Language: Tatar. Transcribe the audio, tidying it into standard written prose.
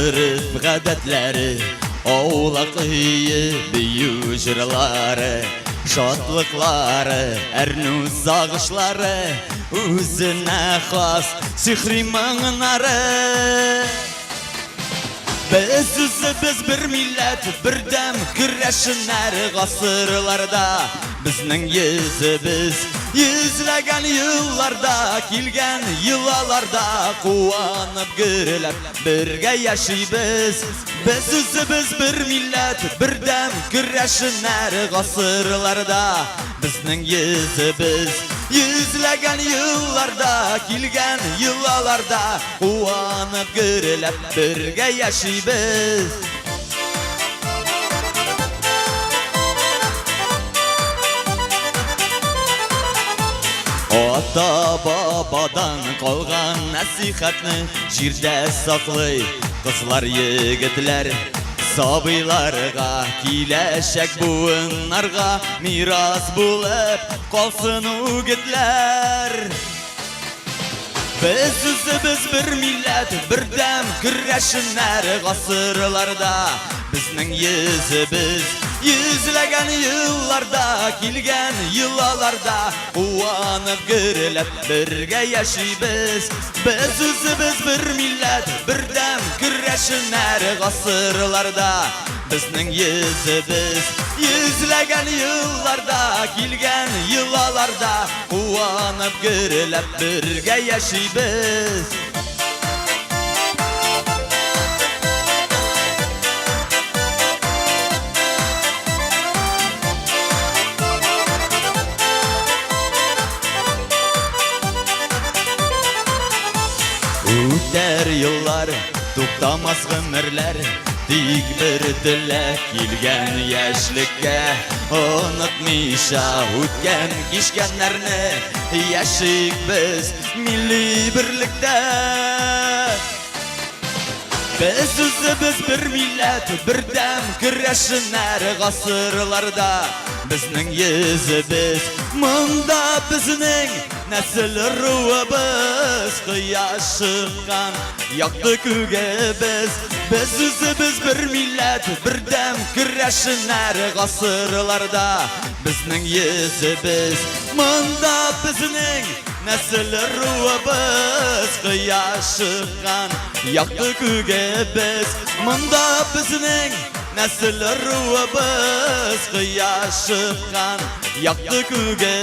Örüp gadetleri, oğlak iyi büyü jırları, şatlıkları, ernuz zağışları, özüne has sihri mağınları. Biz bir millet, bir dem güreşinler gasırlarda. Bizning yüzübüz yüzlegen yıllarda, kilgen yılalarda kuvanıp gürülep birge yaşaybız. Biz bir millet, bir dem güreşinler gasırlarda. Bizning yüzübüz yüzlegen yıllarda, kilgen yılalarda kuvanıp gürülep birge yaşaybız. Ata babadan kalgan nasihatni jirde saklay kızlar yigitler. Sabıylarga kileşek buğunlarga miras bulup kalsın ugitler. Biz bir millet, bir dem güreşinler gasırlarda. Bizning yüzübüz yüzlegen yıllarda, kilgen yılalarda kuvanıp gürülep birge yaşaybız. Biz bir millet, bir dem güreşinler gasırlarda. Bizning yüzübüz yüzlegen yıllarda, kilgen yılalarda kuvanıp gürülep birge yaşaybız. Öter yıllar, tuktamaz ömürler, dik bir dilek kilgen yaşlıkka. Unutmayşa ötken kişkenlerini yaşayık biz milli birlikte. Biz bir millet, bir dem güreşinler gasırlarda. Bizning yüzübüz munda bizning nesil ruhubuz. Quyosh chiqqan yoqdi kuga biz bir millet, bir dem güreşinler gasırlarda. Bizning yüzübüz munda bizning nesil ruhubuz. Quyosh chiqqan yoqdi kuga munda bizning nesil ruhubuz. Quyosh chiqqan yoqdi kuga